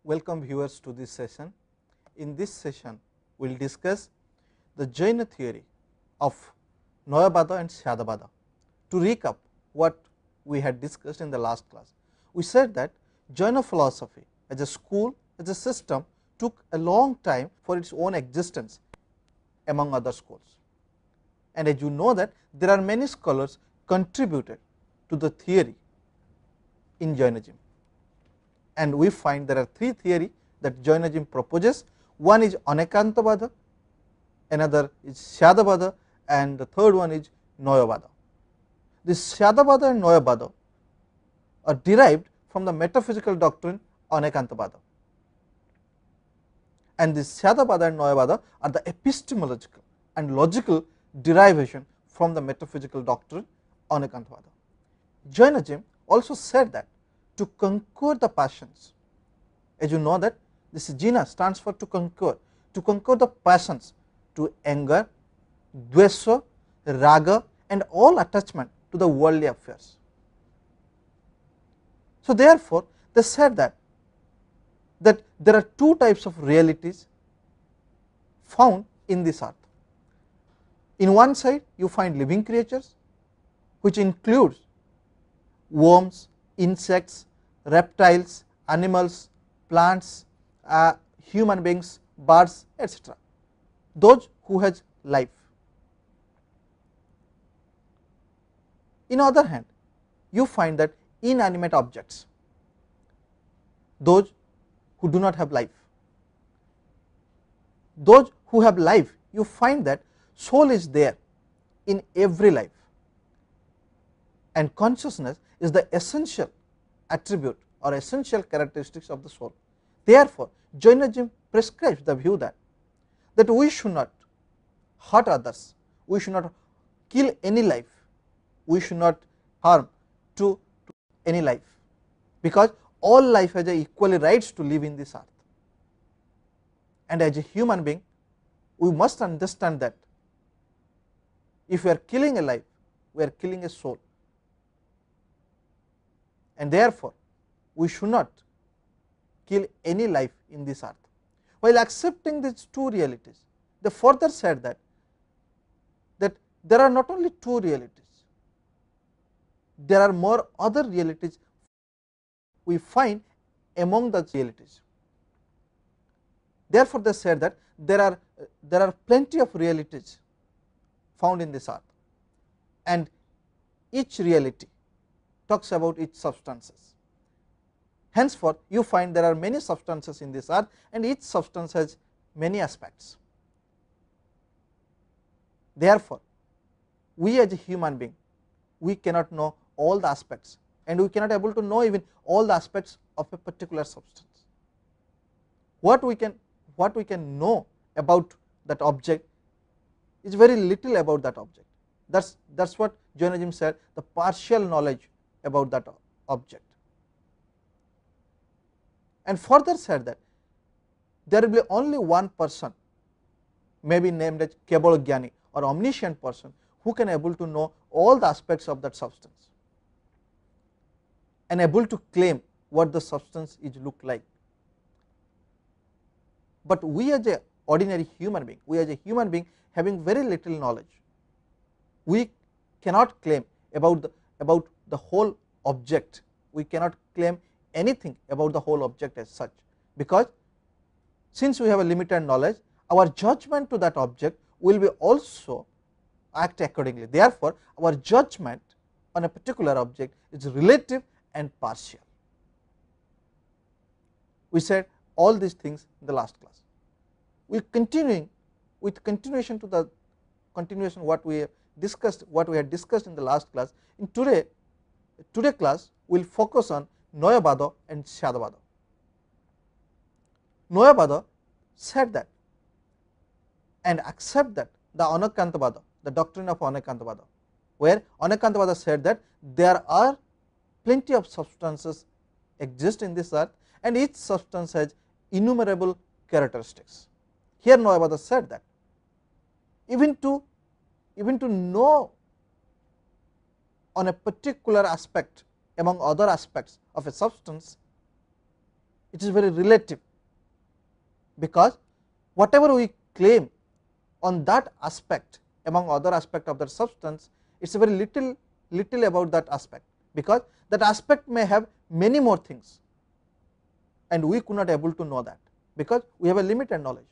Welcome viewers to this session. In this session, we will discuss the Jaina theory of Noyabada and Syadabada. To recap what we had discussed in the last class, we said that Jaina philosophy as a school, as a system, took a long time for its own existence among other schools. And as you know that there are many scholars contributed to the theory in Jainism. And we find there are three theories that Jainism proposes. One is Anekantavada, another is Syadabada, and the third one is Noyabada. This Syadabada and Noyabada are derived from the metaphysical doctrine Anekantavada. And this Syadabada and Noyabada are the epistemological and logical derivation from the metaphysical doctrine Anekantavada. Jainism also said that to conquer the passions, as you know that this Jaina stands for to conquer the passions, to anger, dvesha, raga, and all attachment to the worldly affairs. So therefore, they said that there are two types of realities found in this earth. In one side, you find living creatures, which includes worms, insects, reptiles, animals, plants, human beings, birds, etc. Those who has life. In other hand, you find that inanimate objects, those who do not have life. Those who have life, you find that soul is there in every life, and consciousness is the essential attribute or essential characteristics of the soul. Therefore, Jainism prescribes the view that we should not hurt others, we should not kill any life, we should not harm to any life, because all life has equally rights to live in this earth. And as a human being, we must understand that if we are killing a life, we are killing a soul, and therefore we should not kill any life in this earth. While accepting these two realities, they further said that there are not only two realities, there are more other realities we find among the realities. Therefore, they said that there are plenty of realities found in this earth, and each reality talks about its substances. Henceforth, you find there are many substances in this earth, and each substance has many aspects. Therefore, we as a human being, we cannot know all the aspects, and we cannot able to know even all the aspects of a particular substance. What we can know about that object is very little about that object. That's what Jainism said, the partial knowledge about that object. And further said that there will be only one person, maybe named as Kebala Gyani or omniscient person, who can able to know all the aspects of that substance and able to claim what the substance is look like. But we as a ordinary human being, having very little knowledge, we cannot claim about the whole object. We cannot claim anything about the whole object as such, because since we have a limited knowledge, our judgment to that object will be also act accordingly. Therefore, our judgment on a particular object is relative and partial. We said all these things in the last class. We continuing with continuation what we have discussed, what we had discussed in the last class. In today class, we will focus on Noyabada and Syadabada. Noyabada said that and accept that the Anekantavada, the doctrine of Anekantavada, where Anekantavada said that there are plenty of substances exist in this earth, and each substance has innumerable characteristics. Here Noyabada said that even to know on a particular aspect among other aspects of a substance, it is very relative, because whatever we claim on that aspect among other aspect of that substance, it is very little about that aspect, because that aspect may have many more things and we could not able to know that, because we have a limited knowledge.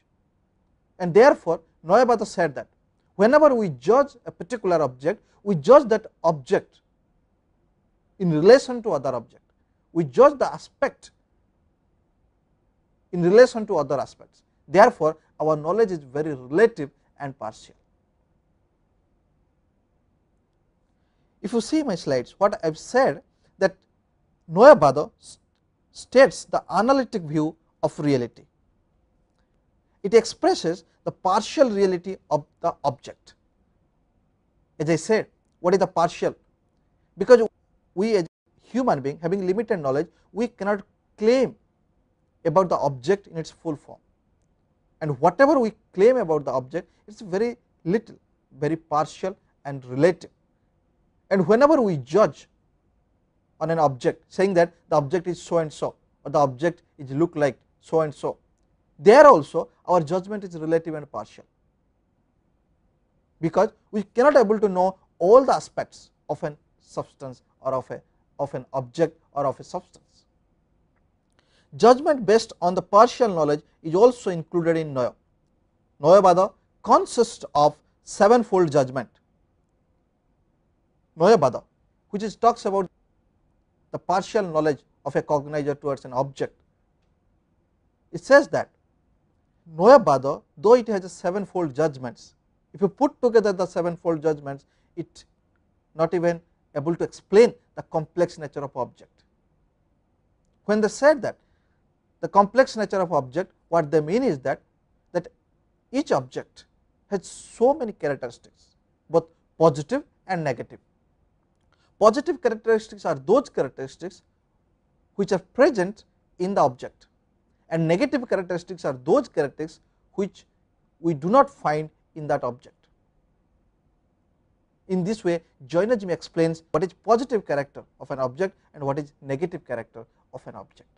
And therefore, Noyabada said that whenever we judge a particular object, we judge that object in relation to other object, we judge the aspect in relation to other aspects. Therefore, our knowledge is very relative and partial. If you see my slides, what I have said, that Noyabada states the analytic view of reality. It expresses the partial reality of the object. As I said, what is the partial? Because we as human being having limited knowledge, we cannot claim about the object in its full form, and whatever we claim about the object, it is very little, very partial and relative. And whenever we judge on an object, saying that the object is so and so, or the object is look like so and so, there also our judgment is relative and partial, because we cannot able to know all the aspects of an substance or of an object or of a substance. Judgment based on the partial knowledge is also included in Noya. Noyabada consists of sevenfold judgment. Noyabada, which is talks about the partial knowledge of a cognizer towards an object, it says that Noyabada, though it has a sevenfold judgments, if you put together the sevenfold judgments, it not even able to explain the complex nature of object. When they said that the complex nature of object, what they mean is that each object has so many characteristics, both positive and negative. Positive characteristics are those characteristics which are present in the object, and negative characteristics are those characteristics which we do not find in that object. In this way, Jainism explains what is positive character of an object and what is negative character of an object.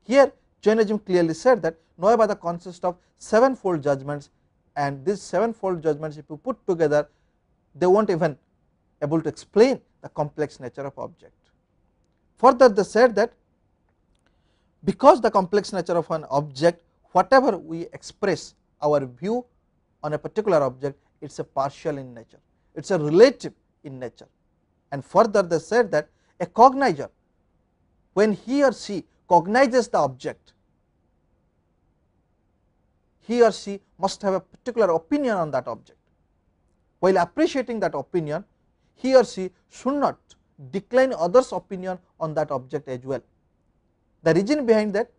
Here Jainism clearly said that Noyabada consists of sevenfold judgments, and these sevenfold judgments, if you put together, they won't even able to explain the complex nature of object. Further, they said that because the complex nature of an object, whatever we express our view on a particular object, it is a partial in nature, it is a relative in nature. And further, they said that a cognizer, when he or she cognizes the object, he or she must have a particular opinion on that object. While appreciating that opinion, he or she should not decline others' opinion on that object as well. The reason behind that,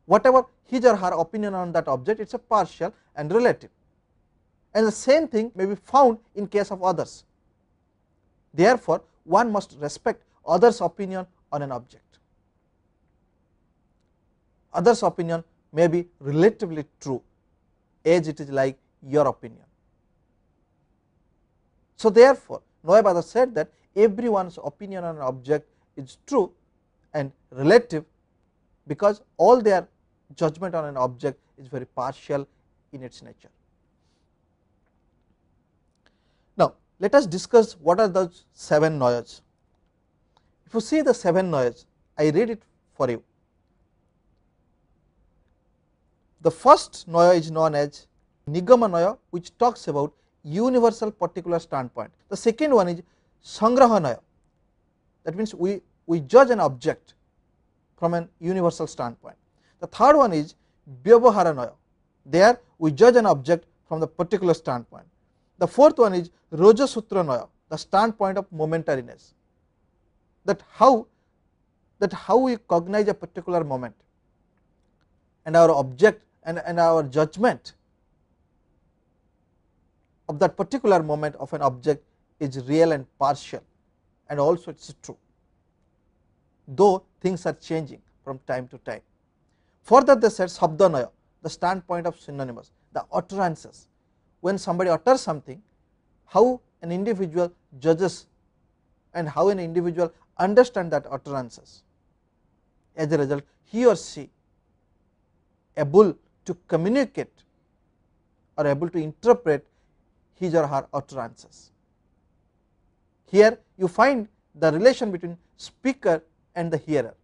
whatever his or her opinion on that object, it is a partial and relative, and the same thing may be found in case of others. Therefore, one must respect others' opinion on an object. Others' opinion may be relatively true, as it is like your opinion. So therefore, Noyabada said that everyone's opinion on an object is true and relative, because all their judgment on an object is very partial in its nature. Now, let us discuss what are those 7 Noyas. If you see the 7 Noyas, I read it for you. The first Noya is known as Nigama Noya, which talks about universal particular standpoint. The second one is Sangraha Noya, that means we judge an object from an universal standpoint. The third one is Vyavahara Noya, there we judge an object from the particular standpoint. The fourth one is Rajasutra Noya, the standpoint of momentariness, that how we cognize a particular moment, and our object and our judgment of that particular moment of an object is real and partial, and also it is true, though things are changing from time to time. Further, they said Sabdanaya, the standpoint of synonymous, the utterances. When somebody utters something, how an individual judges and how an individual understands that utterances. as a result he or she able to communicate or able to interpret his or her utterances. Here you find the relation between speaker and the hearer.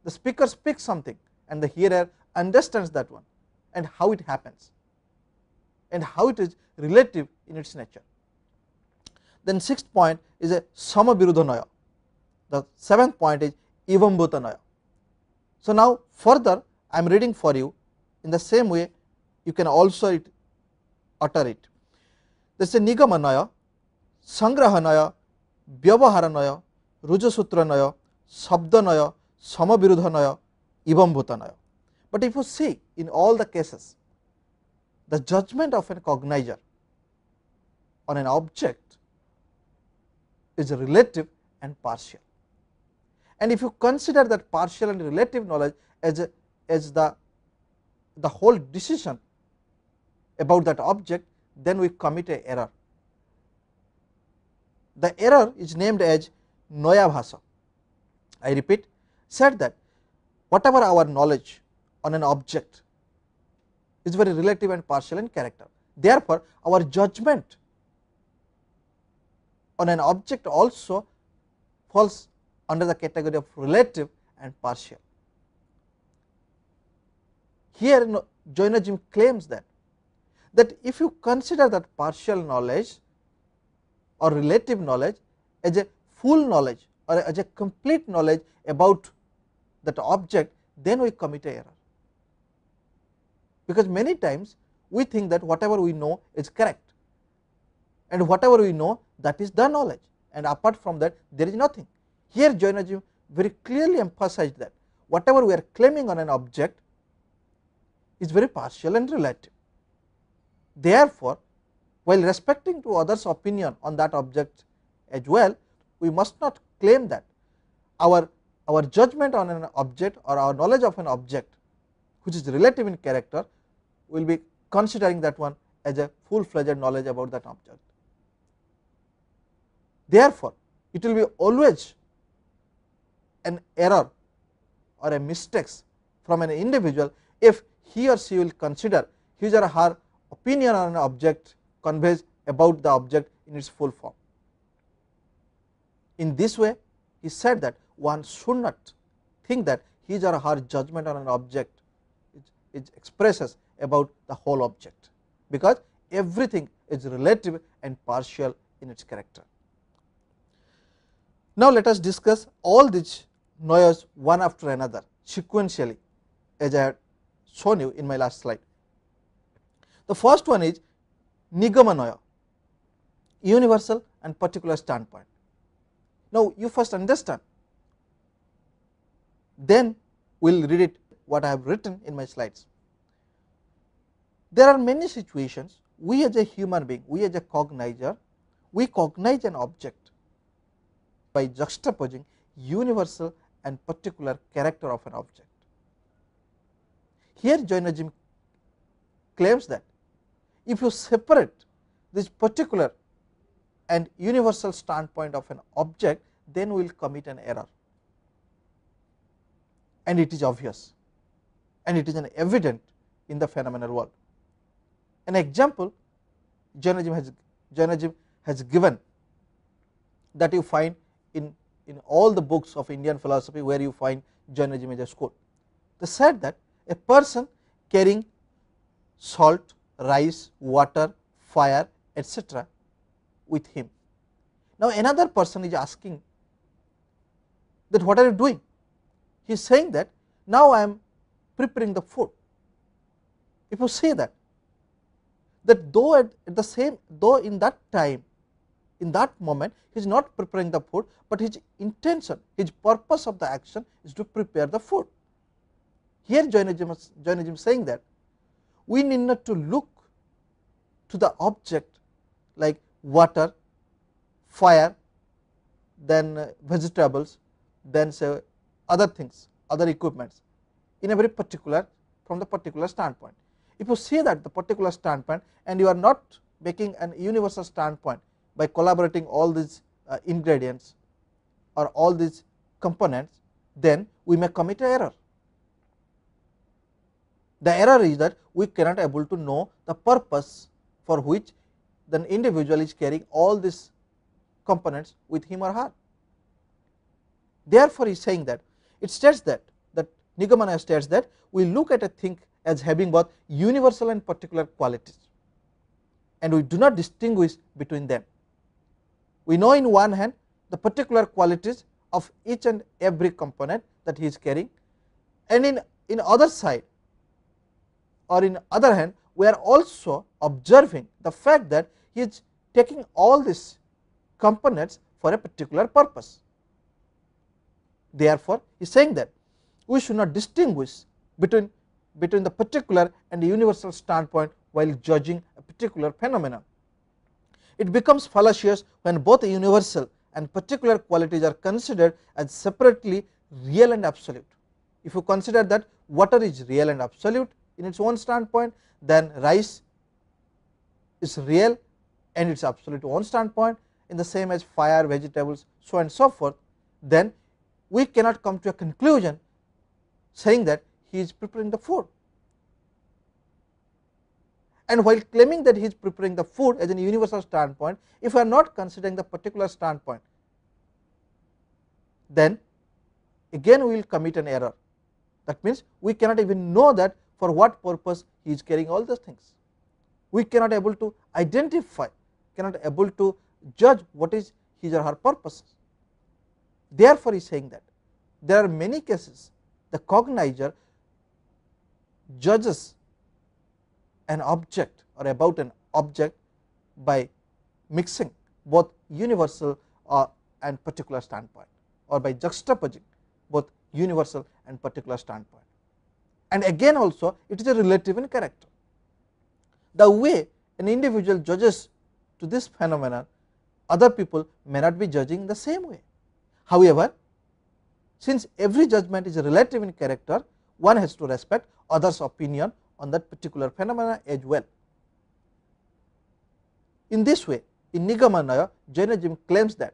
The speaker speaks something and the hearer understands that one, and how it happens and how it is relative in its nature. Then sixth point is a samabiruddhanaya. The seventh point is evambhutanaya. So now further I am reading for you in the same way you can also utter it. There is a nigamanaya, sangrahanaya, vyavaharanaya, rujasutranaya, sabdanaya, samabiruddhanaya, evambhutanaya. But if you see in all the cases, the judgment of a cognizer on an object is relative and partial. And if you consider that partial and relative knowledge as the whole decision about that object, then we commit an error. The error is named as noyabhasa. I repeat, said that whatever our knowledge on an object is very relative and partial in character. Therefore, our judgment on an object also falls under the category of relative and partial. Here Jainism claims that if you consider that partial knowledge or relative knowledge as a full knowledge or as a complete knowledge about that object, then we commit an error. Because many times we think that whatever we know is correct, and whatever we know, that is the knowledge, and apart from that there is nothing. Here Jainism very clearly emphasized that whatever we are claiming on an object is very partial and relative. Therefore, while respecting to others' opinion on that object as well, we must not claim that our judgment on an object or our knowledge of an object which is relative in character will be considering that one as a full-fledged knowledge about that object. Therefore, it will be always an error or a mistake from an individual if he or she will consider his or her opinion on an object conveys about the object in its full form. In this way, he said that one should not think that his or her judgment on an object expresses about the whole object, because everything is relative and partial in its character. Now let us discuss all these noyas one after another sequentially, as I had shown you in my last slide. The first one is nigamanoya, universal and particular standpoint. Now you first understand, then we will read it what I have written in my slides. There are many situations we as a human being, we as a cognizer, we cognize an object by juxtaposing universal and particular character of an object. Here Jainism claims that if you separate this particular and universal standpoint of an object, then we will commit an error, and it is obvious and it is an evident in the phenomenal world. An example Jainism has given that you find in all the books of Indian philosophy where you find Jainism as a school. They said that a person carrying salt, rice, water, fire, etc. with him. Now another person is asking that what are you doing? He is saying that now I am preparing the food. If you say that though at the same, though in that time, in that moment he is not preparing the food, but his intention, his purpose of the action is to prepare the food. Here Jainism is saying that we need not to look to the object like water, fire, then vegetables, then say other things, other equipments in a very particular, from the particular standpoint. If you see that the particular standpoint and you are not making an universal standpoint by collaborating all these ingredients or all these components, then we may commit an error. The error is that we cannot able to know the purpose for which the individual is carrying all these components with him or her. Therefore, he is saying that it states that Nigamana states that we look at a thing as having both universal and particular qualities, and we do not distinguish between them. We know in one hand the particular qualities of each and every component that he is carrying, and in other side or in other hand we are also observing the fact that he is taking all these components for a particular purpose. Therefore, he is saying that we should not distinguish between the particular and the universal standpoint while judging a particular phenomenon. It becomes fallacious when both universal and particular qualities are considered as separately real and absolute. If you consider that water is real and absolute in its own standpoint, then rice is real and its absolute own standpoint, in the same as fire, vegetables, so on and so forth, then we cannot come to a conclusion saying that he is preparing the food. And while claiming that he is preparing the food as a universal standpoint, if we are not considering the particular standpoint, then again we will commit an error. That means we cannot even know that for what purpose he is carrying all those things. We cannot able to identify, cannot able to judge what is his or her purposes. Therefore, he is saying that there are many cases the cognizer judges an object or about an object by mixing both universal and particular standpoint, or by juxtaposing both universal and particular standpoint. And again also it is a relative in character. The way an individual judges to this phenomenon, other people may not be judging the same way. However, since every judgment is relative in character, one has to respect others' opinion on that particular phenomena as well. In this way, in Nigamanaya, Jainism claims that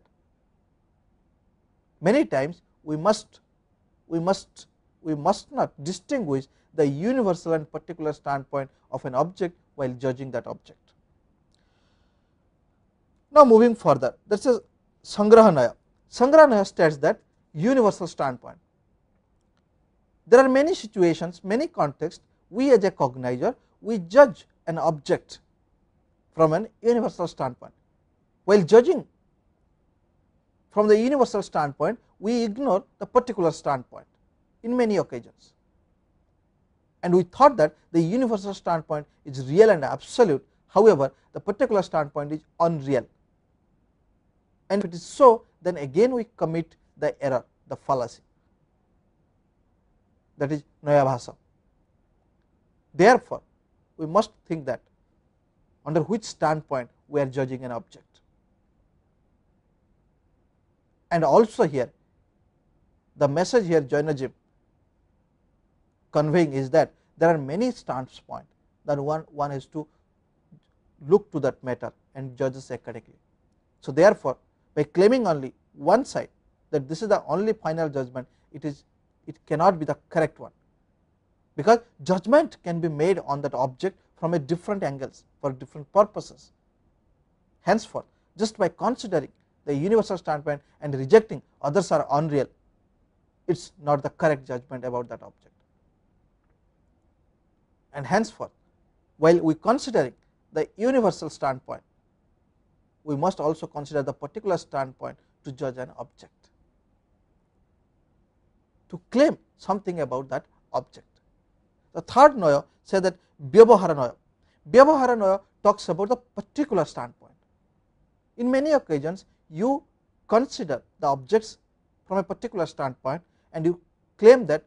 many times we must not distinguish the universal and particular standpoint of an object while judging that object. Now, moving further, that is Sangrahanaya. Sangrahanaya states that universal standpoint. There are many situations, many contexts, we as a cognizer, we judge an object from an universal standpoint. While judging from the universal standpoint, we ignore the particular standpoint in many occasions, and we thought that the universal standpoint is real and absolute. However, the particular standpoint is unreal, and if it is so, then again we commit the error, the fallacy, that is Noyabhasa. Therefore, we must think that under which standpoint we are judging an object. And also here the message here Jainism conveying is that there are many standpoints that one has to look to that matter and judges accordingly. So therefore, by claiming only one side, that this is the only final judgment, it cannot be the correct one, because judgment can be made on that object from a different angles for different purposes. Henceforth, just by considering the universal standpoint and rejecting others are unreal, it is not the correct judgment about that object. And henceforth, while we considering the universal standpoint, we must also consider the particular standpoint to judge an object, to claim something about that object. The third Noya says that Vyavahara Noya. Vyavahara Noya talks about the particular standpoint. In many occasions, you consider the objects from a particular standpoint and you claim that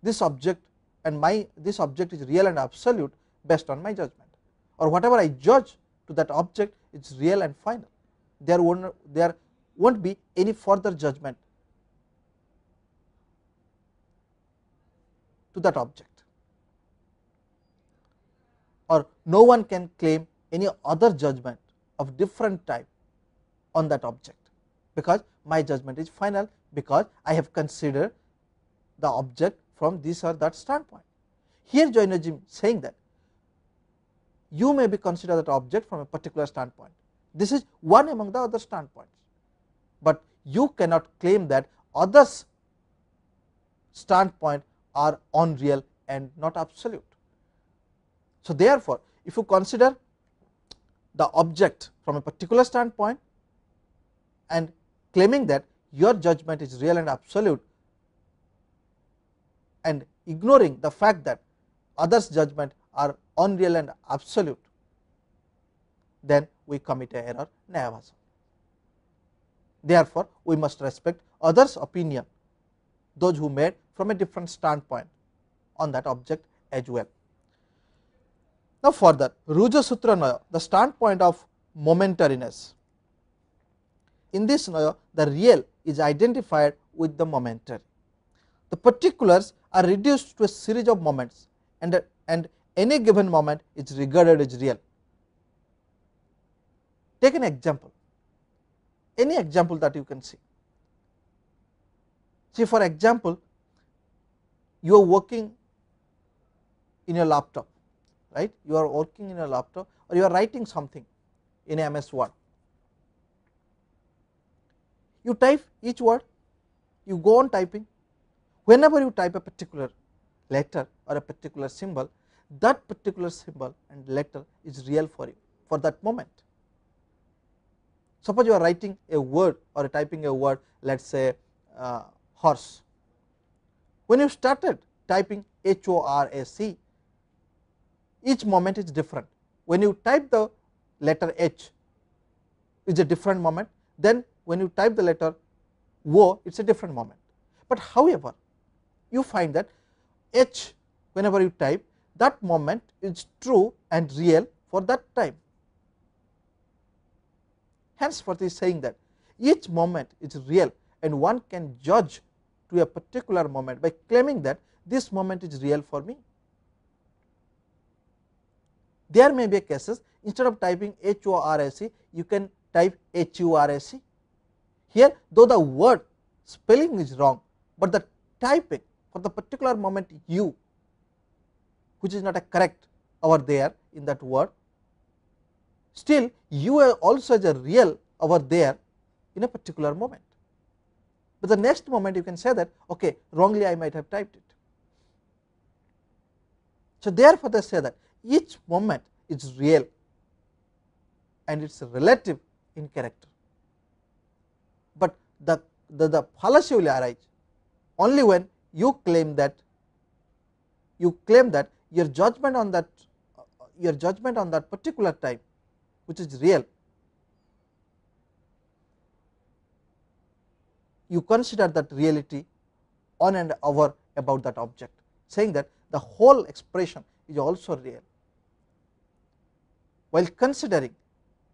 this object and this object is real and absolute based on my judgment, or whatever I judge to that object is real and final. There won't be any further judgment to that object, or no one can claim any other judgment of different type on that object, because my judgment is final, because I have considered the object from this or that standpoint. Here Jaina is saying that you may be considered that object from a particular standpoint. This is one among the other standpoints, but you cannot claim that others standpoint are unreal and not absolute. So therefore, if you consider the object from a particular standpoint and claiming that your judgment is real and absolute, and ignoring the fact that others judgment are unreal and absolute, then we commit an error, Nyaya-bhasa. Therefore, we must respect others' opinion, those who made from a different standpoint on that object as well. Now further, Ruja Sutra Naya, the standpoint of momentariness. In this Naya, the real is identified with the momentary. The particulars are reduced to a series of moments, and any given moment is regarded as real. Take an example, any example that you can see. See, for example, you are working in your laptop, right? You are working in a laptop, or you are writing something in MS Word. You type each word, you go on typing. Whenever you type a particular letter or a particular symbol, that particular symbol and letter is real for you for that moment. Suppose you are writing a word or typing a word, let us say horse. When you started typing HORAC, each moment is different. When you type the letter H, it is a different moment. Then when you type the letter O, it is a different moment. But however, you find that H, whenever you type, that moment is true and real for that time. Henceforth, he is saying that each moment is real, and one can judge to a particular moment by claiming that this moment is real for me. There may be cases, instead of typing HORAC, you can type HURAC. Here, though the word spelling is wrong, but the typing for the particular moment U, which is not a correct over there in that word, still U also is a real over there in a particular moment. But the next moment you can say that, okay, wrongly I might have typed it. So therefore, they say that each moment is real and it is relative in character, but the fallacy will arise only when you claim that your judgment on that particular time, which is real, you consider that reality on and over about that object, saying that the whole expression is also real. While considering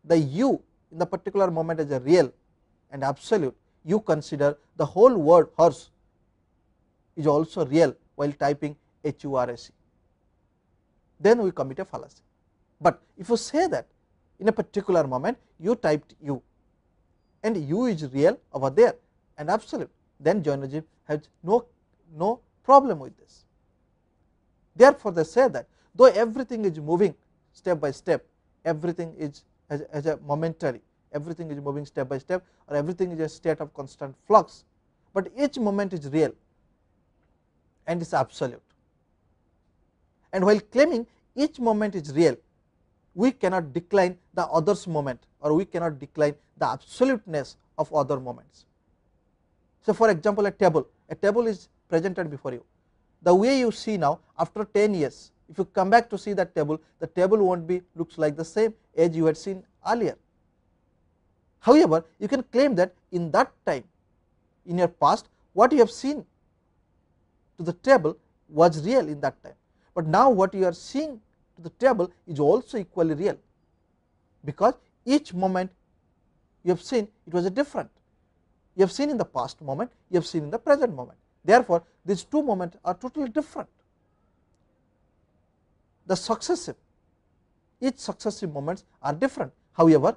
the U in the particular moment as a real and absolute, you consider the whole word horse is also real while typing HURAC. Then we commit a fallacy. But if you say that in a particular moment you typed U and U is real over there and absolute, then Jainism has no problem with this. Therefore, they say that though everything is moving step by step, everything is as a momentary, everything is moving step by step, or everything is a state of constant flux, but each moment is real and is absolute. And while claiming each moment is real, we cannot decline the other's moment, or we cannot decline the absoluteness of other moments. So for example, a table is presented before you. The way you see now, after 10 years, if you come back to see that table, the table won't be looks like the same as you had seen earlier. However, you can claim that in that time, in your past, what you have seen to the table was real in that time, but now what you are seeing to the table is also equally real, because each moment you have seen, it was a different. You have seen in the past moment, you have seen in the present moment. Therefore, these two moments are totally different. Each successive moments are different. However,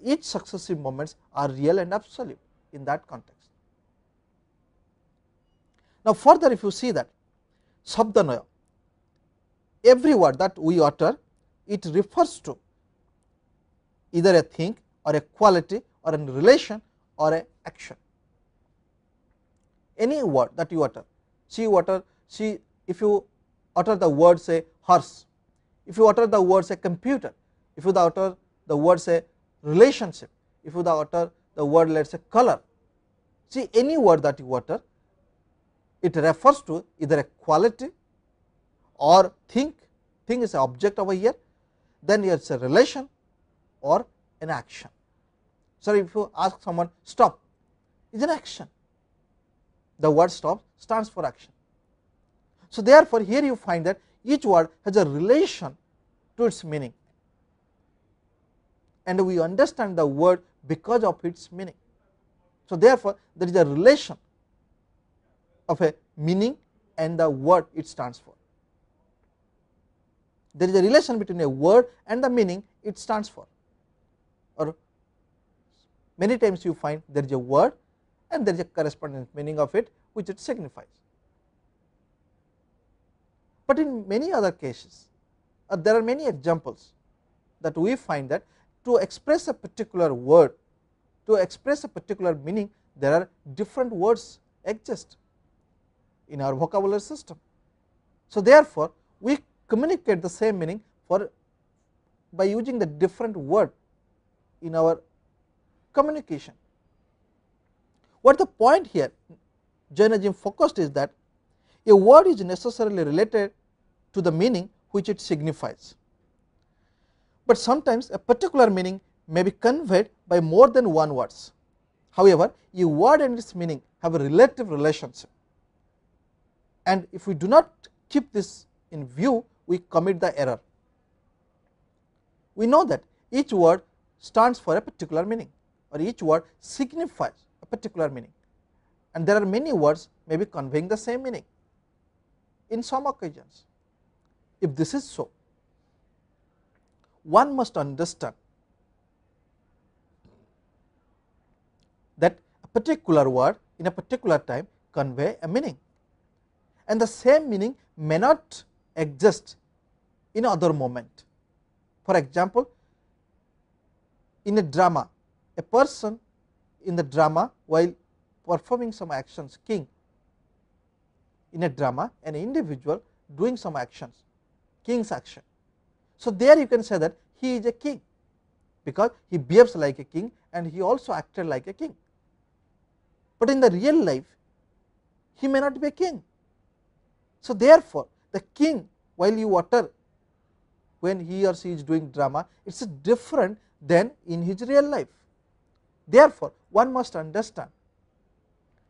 each successive moments are real and absolute in that context. Now, further if you see that Shabdanaya, every word that we utter, it refers to either a thing or a quality or a relation or a action. Any word that you utter, if you utter the word say horse, if you utter the word say computer, if you utter the word say relationship, if you utter the word let us say color, see any word that you utter, it refers to either a quality or thing is an object over here, then it is a relation or an action. So, if you ask someone stop, it is an action, the word stop stands for action. So, therefore, here you find that each word has a relation to its meaning, and we understand the word because of its meaning. So, therefore, there is a relation of a meaning and the word it stands for. There is a relation between a word and the meaning it stands for, or many times you find there is a word and there is a corresponding meaning of it which it signifies. But in many other cases, there are many examples that we find that to express a particular word, to express a particular meaning, there are different words exist in our vocabulary system. So, therefore, we communicate the same meaning by using the different word in our communication. What the point here Jainism focused is that a word is necessarily related to the meaning which it signifies, but sometimes a particular meaning may be conveyed by more than one words. However, a word and its meaning have a relative relationship, and if we do not keep this in view, we commit the error. We know that each word stands for a particular meaning, or each word signifies a particular meaning, and there are many words may be conveying the same meaning in some occasions. If this is so, one must understand that a particular word in a particular time convey a meaning, and the same meaning may not exist in other moment. For example, in a drama, a person in the drama while performing some actions, king in a drama, an individual doing some actions, king's action. So, there you can say that he is a king, because he behaves like a king and he also acted like a king, but in the real life he may not be a king. So, therefore, the king while you utter when he or she is doing drama, it is different than in his real life. Therefore, one must understand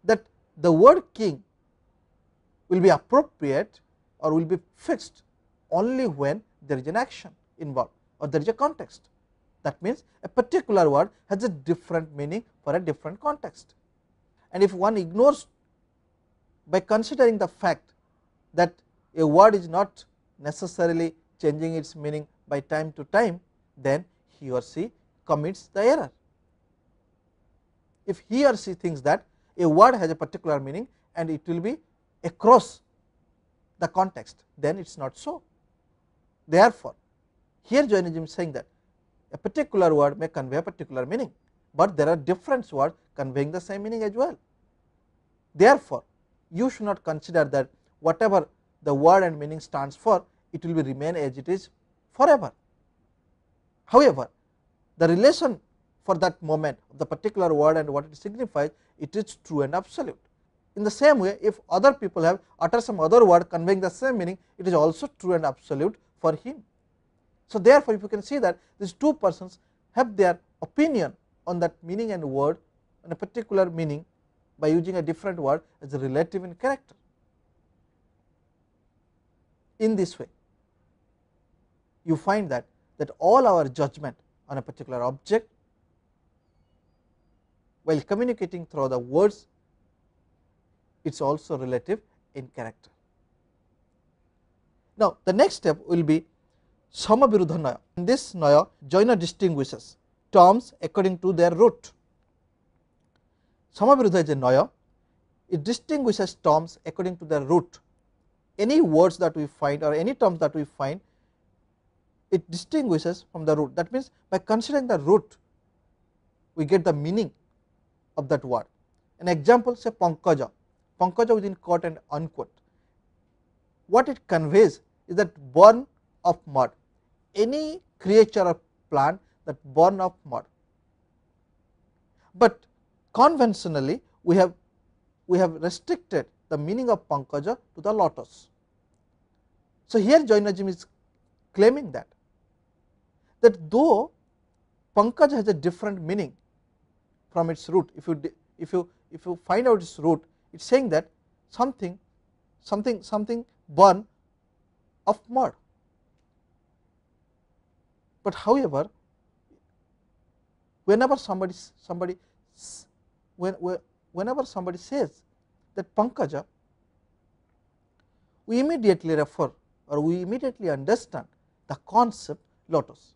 that the word king will be appropriate or will be fixed only when there is an action involved or there is a context. That means, a particular word has a different meaning for a different context, and if one ignores by considering the fact that a word is not necessarily changing its meaning by time to time, then he or she commits the error. If he or she thinks that a word has a particular meaning and it will be across the context, then it is not so. Therefore, here Jainism is saying that a particular word may convey a particular meaning, but there are different words conveying the same meaning as well. Therefore, you should not consider that whatever the word and meaning stands for, it will be remain as it is forever. However, the relation for that moment of the particular word and what it signifies, it is true and absolute. In the same way, if other people have uttered some other word conveying the same meaning, it is also true and absolute for him. So, therefore, if you can see that these two persons have their opinion on that meaning and word and a particular meaning by using a different word as a relative in character. In this way, you find that all our judgment on a particular object while communicating through the words, it is also relative in character. Now, the next step will be Samaviruddha Naya. In this Naya, Jaina distinguishes terms according to their root. Samaviruddha is a Naya it distinguishes terms according to their root. Any words that we find or any terms that we find, it distinguishes from the root. That means, by considering the root, we get the meaning of that word. An example, say Pankaja, Pankaja within quote and unquote. What it conveys is that born of mud, any creature or plant that born of mud. But conventionally, we have restricted the meaning of Pankaja to the lotus. So here Jainism is claiming that though Pankaja has a different meaning from its root, if you find out its root, it is saying that something born of mud. But however, whenever somebody says that Pankaja, we immediately refer or we immediately understand the concept lotus,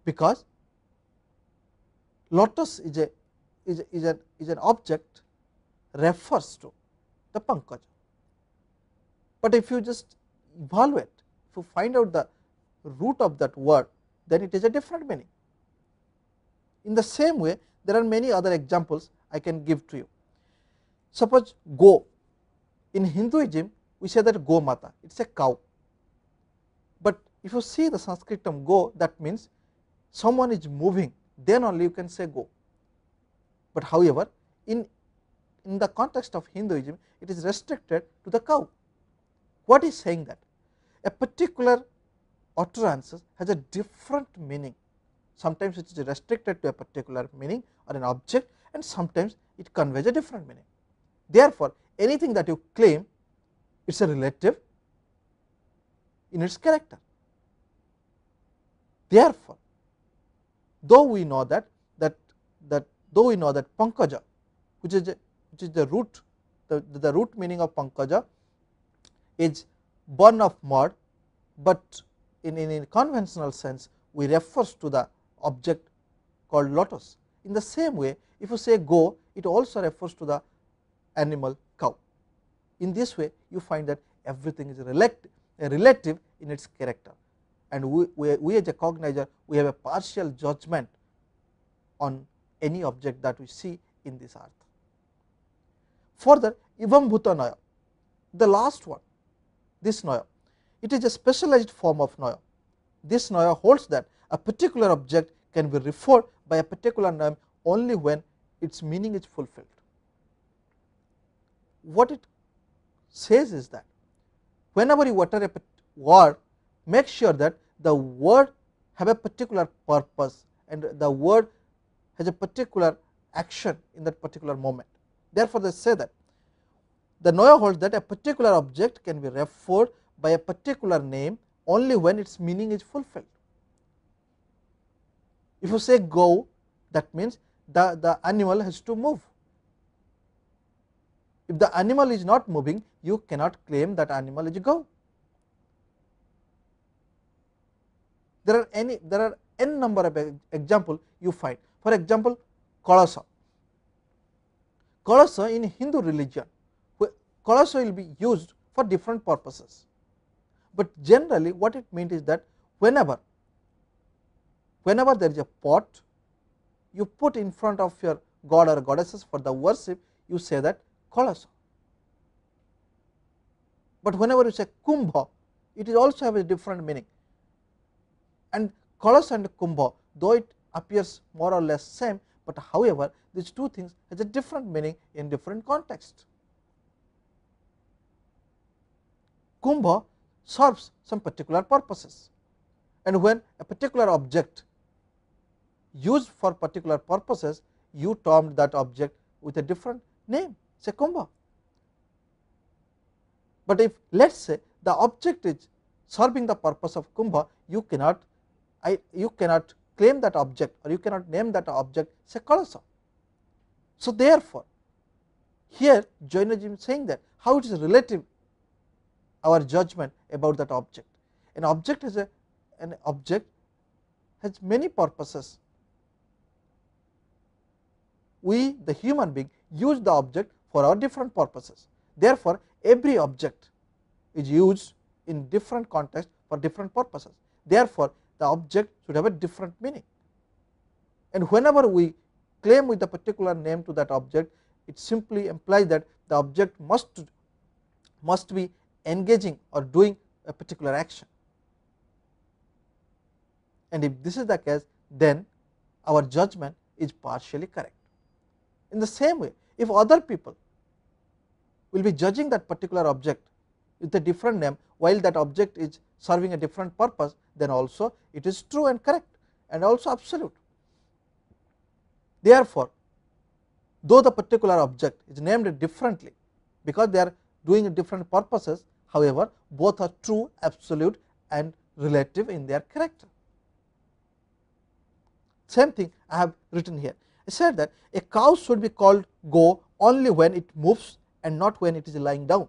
because lotus is an object refers to the Pankaja. But if you just evaluate, if you find out the root of that word, then it is a different meaning. In the same way, there are many other examples I can give to you. Suppose go. In Hinduism, we say that Go Mata, it is a cow. But if you see the Sanskrit term go, that means someone is moving, then only you can say go. But however, in the context of Hinduism, it is restricted to the cow. What is saying that? A particular utterance has a different meaning. Sometimes it is restricted to a particular meaning or an object, and sometimes it conveys a different meaning. Therefore, anything that you claim, it is a relative in its character. Therefore, though we know that Pankaja, which is the root, the root meaning of Pankaja is born of mud, but in conventional sense we refers to the object called lotus. In the same way, if you say go, it also refers to the animal cow. In this way, you find that everything is relative in its character, and we as a cognizer, we have a partial judgment on any object that we see in this earth. Further, Ivam Bhuta Naya, the last one, this Naya, it is a specialized form of Naya. This Naya holds that a particular object can be referred by a particular name only when its meaning is fulfilled. What it says is that whenever you utter a word, make sure that the word have a particular purpose and the word has a particular action in that particular moment. Therefore, they say that the Naya holds that a particular object can be referred by a particular name only when its meaning is fulfilled. If you say go, that means the animal has to move. If the animal is not moving, you cannot claim that animal is go. There are n number of examples you find. For example, Kalasa. Kalasa in Hindu religion, Kalasa will be used for different purposes. But generally what it means is that whenever there is a pot, you put in front of your god or goddesses for the worship, you say that Kalasa. But whenever you say Kumbha, it is also have a different meaning. And Kalasa and Kumbha, though it appears more or less same, but however these two things has a different meaning in different contexts. Kumbha serves some particular purposes, and when a particular object used for particular purposes, you termed that object with a different name, say Kumbha. But if let us say the object is serving the purpose of Kumbha, you cannot claim that object or you cannot name that object say Kalasa. So therefore, here Jainism is saying that how it is relative our judgment about that object. An object has many purposes. We, the human being, use the object for our different purposes. Therefore, every object is used in different contexts for different purposes. Therefore, the object should have a different meaning, and whenever we claim with a particular name to that object, it simply implies that the object must be engaging or doing a particular action. And if this is the case, then our judgment is partially correct. In the same way, if other people will be judging that particular object with a different name, while that object is serving a different purpose, then also it is true and correct and also absolute. Therefore, though the particular object is named differently because they are doing different purposes, however, both are true, absolute and relative in their character. Same thing I have written here. I said that a cow should be called go only when it moves and not when it is lying down.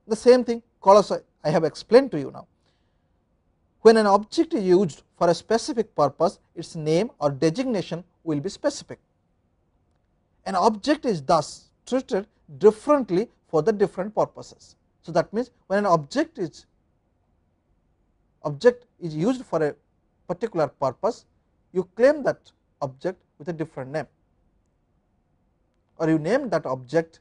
The same thing also I have explained to you now. When an object is used for a specific purpose, its name or designation will be specific. An object is thus treated differently for the different purposes. So, that means when an object is used for a particular purpose, you claim that object with a different name, or you name that object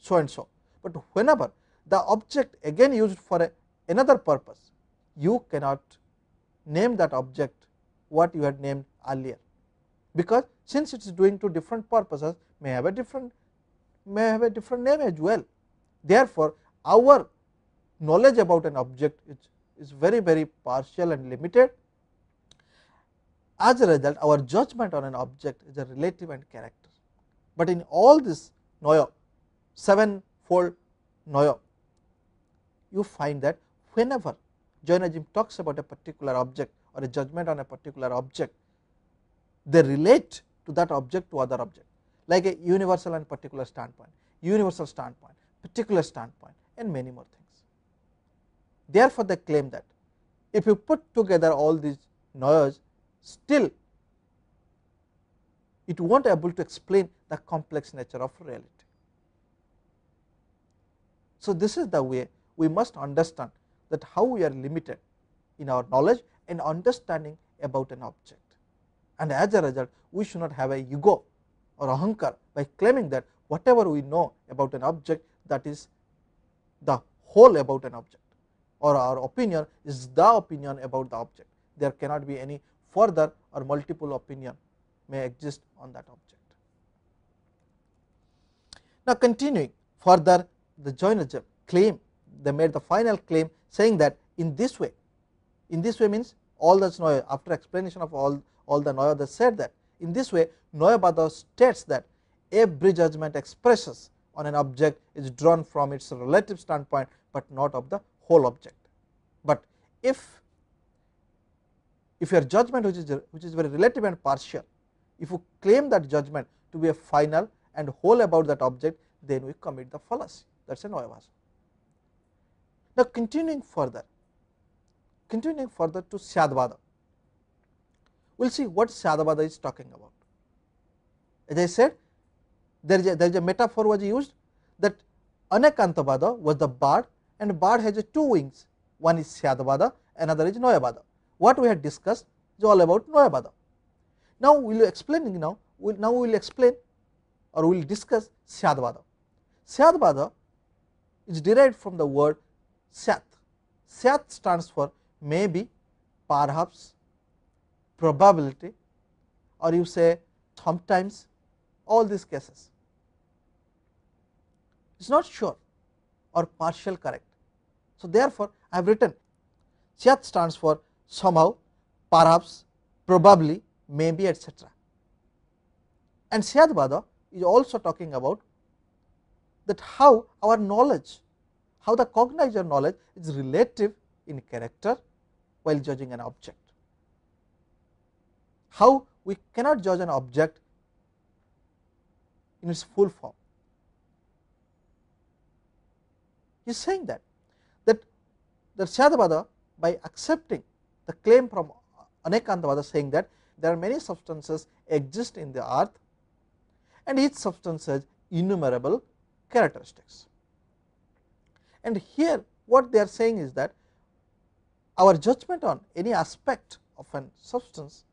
so and so. But whenever the object again used for another purpose, you cannot name that object what you had named earlier, because since it is doing two different purposes, may have a different name as well. Therefore, our knowledge about an object is very partial and limited. As a result, our judgment on an object is a relative and character. But in all this noyo, sevenfold noyo, you find that whenever Jainism talks about a particular object or a judgment on a particular object, they relate to that object to other object, like a universal and particular standpoint, universal standpoint, particular standpoint and many more things. Therefore, they claim that if you put together all these noyos, still it will not be able to explain the complex nature of reality. So, this is the way we must understand that how we are limited in our knowledge and understanding about an object, and as a result we should not have a ego or ahankar by claiming that whatever we know about an object, that is the whole about an object, or our opinion is the opinion about the object. There cannot be any further or multiple opinion may exist on that object. Now, continuing further, the Jainism claim, they made the final claim saying that in this way means all the noya, after explanation of all the noya, they said that in this way Noyabada states that every judgment expresses on an object is drawn from its relative standpoint, but not of the whole object. But if your judgment which is very relative and partial, if you claim that judgment to be a final and whole about that object, then we commit the fallacy. That is a Noyabada. Now, continuing further to Syadvada, we will see what Syadvada is talking about. As I said, there is a metaphor was used that Anekantavada was the bird, and bird has two wings, one is Syadvada, another is Noyabada. What we had discussed is all about Noyabada. Now, we will explain we will explain or we will discuss Syadvada. Syadvada is derived from the word Syat. Syat stands for maybe, perhaps, probability, or you say sometimes, all these cases. It is not sure or partial correct. So, therefore, I have written Syat stands for somehow, perhaps, probably, maybe, etc. And Syadvada is also talking about that how our knowledge, how the cognizer knowledge is relative in character while judging an object. How we cannot judge an object in its full form. He is saying that Syadvada, by accepting the claim from Anekantavada, saying that there are many substances exist in the earth, and each substance has innumerable characteristics. And here what they are saying is that our judgment on any aspect of a substance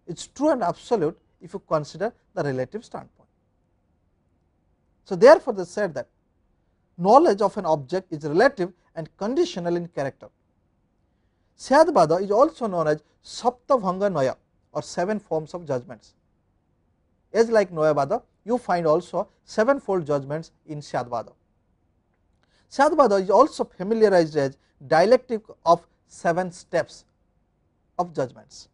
is true and absolute if you consider the relative standpoint. So, therefore, they said that knowledge of an object is relative and conditional in character. Syadvada is also known as Saptabhanga Noya or 7 forms of judgments. As like Noyavada, you find also 7-fold judgments in Syadvada. Syadvada is also familiarized as dialectic of 7 steps of judgments,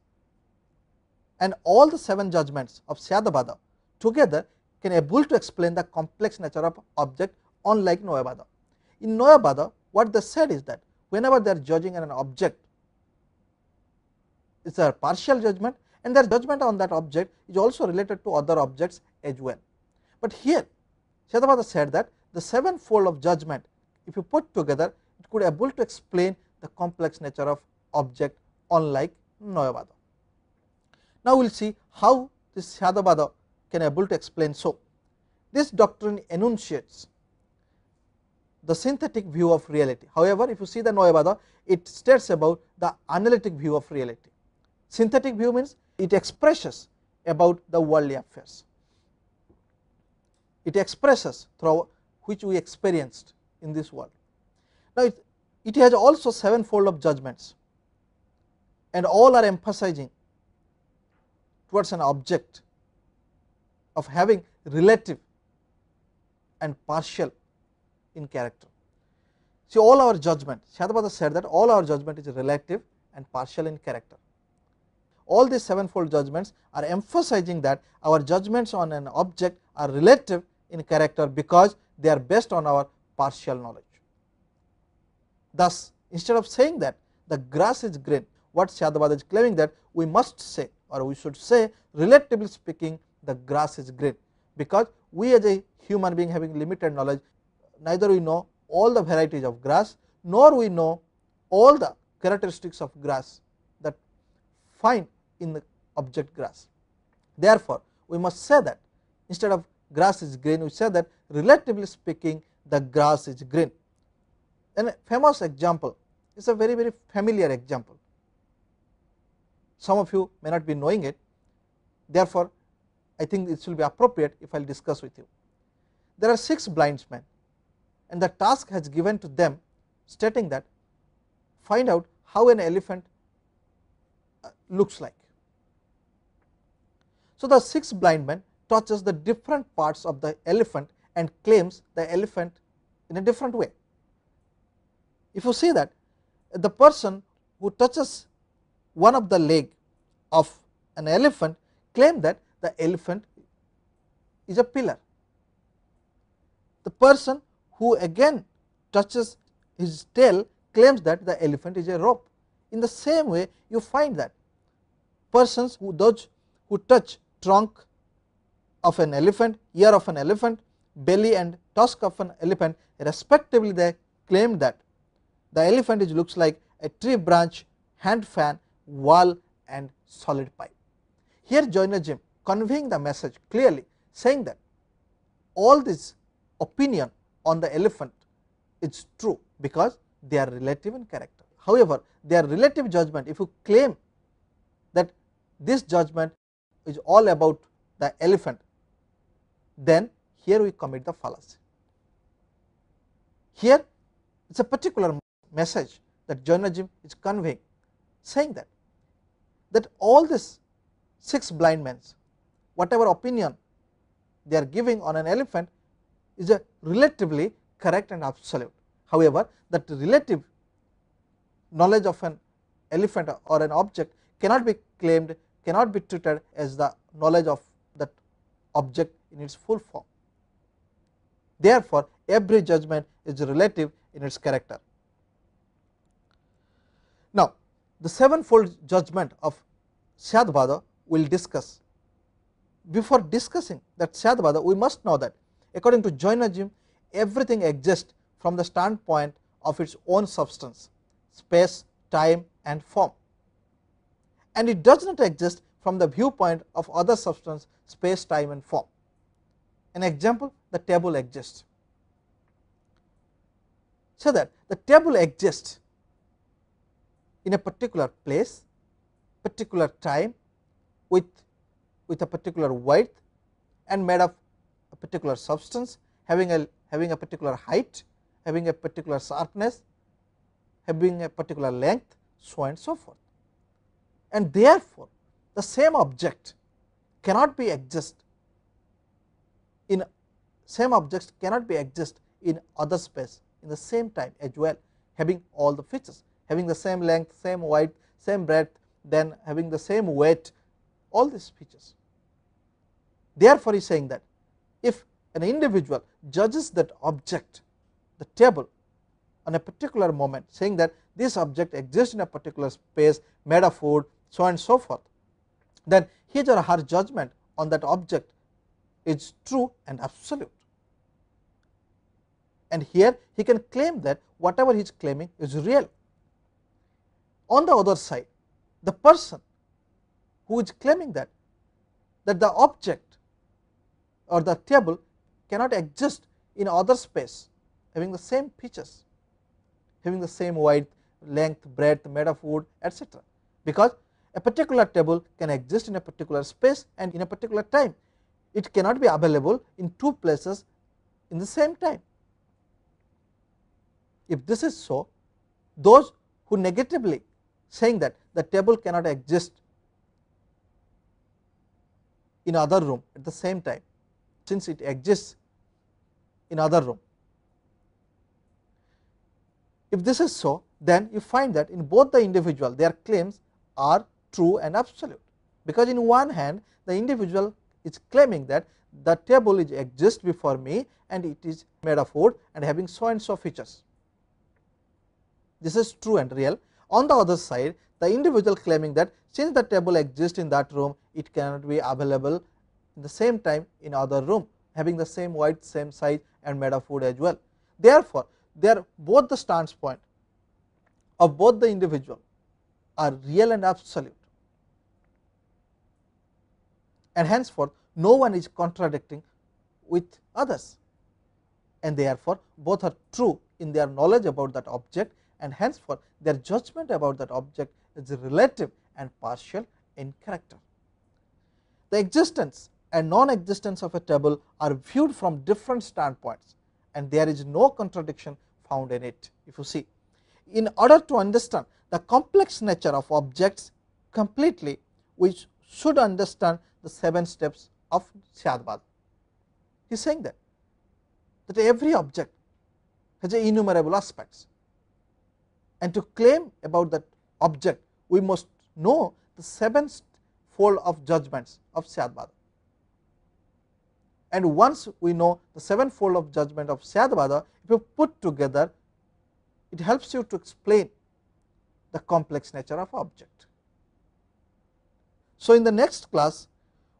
and all the 7 judgments of Syadvada together can able to explain the complex nature of object, unlike Noyavada. In Noyavada, what they said is that whenever they are judging an object, it is a partial judgment, and their judgment on that object is also related to other objects as well. But here Syadvada said that the 7-fold of judgment, if you put together, it could able to explain the complex nature of object, unlike Noyavada. Now, we will see how this Syadvada can able to explain. So, this doctrine enunciates the synthetic view of reality. However, if you see the Noyavada, it states about the analytic view of reality. Synthetic view means it expresses about the worldly affairs. It expresses through which we experienced in this world. Now, it has also 7-fold of judgments, and all are emphasizing towards an object of having relative and partial in character. See, all our judgment, Syadvada said that all our judgment is relative and partial in character. All these 7-fold judgments are emphasizing that our judgments on an object are relative in character because they are based on our partial knowledge. Thus, instead of saying that the grass is green, what Syadvada is claiming that we must say, or we should say, relatively speaking, the grass is green, because we as a human being having limited knowledge, neither we know all the varieties of grass, nor we know all the characteristics of grass that find in the object grass. Therefore, we must say that instead of grass is green, we say that relatively speaking the grass is green. And a famous example is a very familiar example. Some of you may not be knowing it, therefore, I think it will be appropriate if I will discuss with you. There are 6 blind men, and the task has given to them stating that find out how an elephant looks like. So, the 6 blind men touches the different parts of the elephant and claims the elephant in a different way. If you see that the person who touches one of the leg of an elephant claim that the elephant is a pillar. The person who again touches his tail claims that the elephant is a rope. In the same way, you find that persons who touch trunk of an elephant, ear of an elephant, belly and tusk of an elephant, respectively, they claim that the elephant looks like a tree branch, hand fan, wall and solid pipe. Here Jainism conveying the message clearly, saying that all this opinion on the elephant is true because they are relative in character. However, their relative judgment, if you claim that this judgment is all about the elephant, then here we commit the fallacy. Here it is a particular message that Jainism is conveying, saying that all these 6 blind men, whatever opinion they are giving on an elephant is a relatively correct and absolute. However, that relative knowledge of an elephant or an object cannot be claimed, cannot be treated as the knowledge of that object in its full form. Therefore, every judgment is relative in its character. Now, the 7-fold judgment of Syadvada we will discuss. Before discussing that Syadvada, we must know that according to Jainism, everything exists from the standpoint of its own substance, space, time and form, and it does not exist from the viewpoint of other substance, space, time and form. An example, the table exists. So that the table exists in a particular place, particular time, with a particular width and made of a particular substance, having a particular height, having a particular sharpness, having a particular length, so on and so forth. And therefore, the same object cannot be exist in other space in the same time as well, having all the features, having the same length, same width, same breadth, then having the same weight, all these features. Therefore, he is saying that if an individual judges that object, the table, on a particular moment, saying that this object exists in a particular space made of wood, so on and so forth, then his or her judgment on that object is true and absolute. And here he can claim that whatever he is claiming is real. On the other side, the person who is claiming that the object or the table cannot exist in other space having the same features, having the same width, length, breadth, made of wood, etc. Because a particular table can exist in a particular space and in a particular time. It cannot be available in two places in the same time. If this is so, those who negatively saying that the table cannot exist in other room at the same time, since it exists in other room. If this is so, then you find that in both the individual their claims are true and absolute, because in one hand the individual is claiming that the table exists before me and it is made of wood and having so and so features. This is true and real. On the other side, the individual claiming that since the table exists in that room, it cannot be available in the same time in other room, having the same width, same size and made of wood as well. Therefore, both the standpoint of both the individual are real and absolute, and henceforth no one is contradicting with others, and therefore both are true in their knowledge about that object, and henceforth their judgment about that object is relative and partial in character. The existence and non-existence of a table are viewed from different standpoints, and there is no contradiction found in it. If you see, in order to understand the complex nature of objects completely, we should understand the 7 steps of Syadbad. He is saying that every object has innumerable aspects, and to claim about that object we must know the 7th fold of judgments of Syadbad. And once we know the 7th fold of judgment of Syadbad, if you put together, it helps you to explain the complex nature of object. So in the next class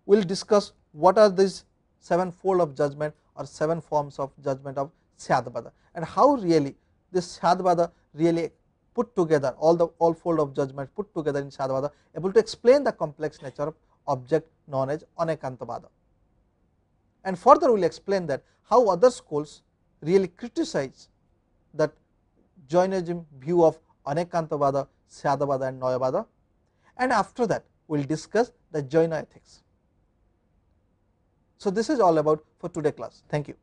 we will discuss what are these 7 fold of judgment or 7 forms of judgment of Syadbad, and how really this Syadbad really put together, all fold of judgment put together in Syadbad, able to explain the complex nature of object known as Anekantabada. And further we will explain that how other schools really criticize that Jainism view of Anekantabada, Syadbada and Noyabada, and after that we will discuss the Jaina ethics. So this is all about for today class. Thank you.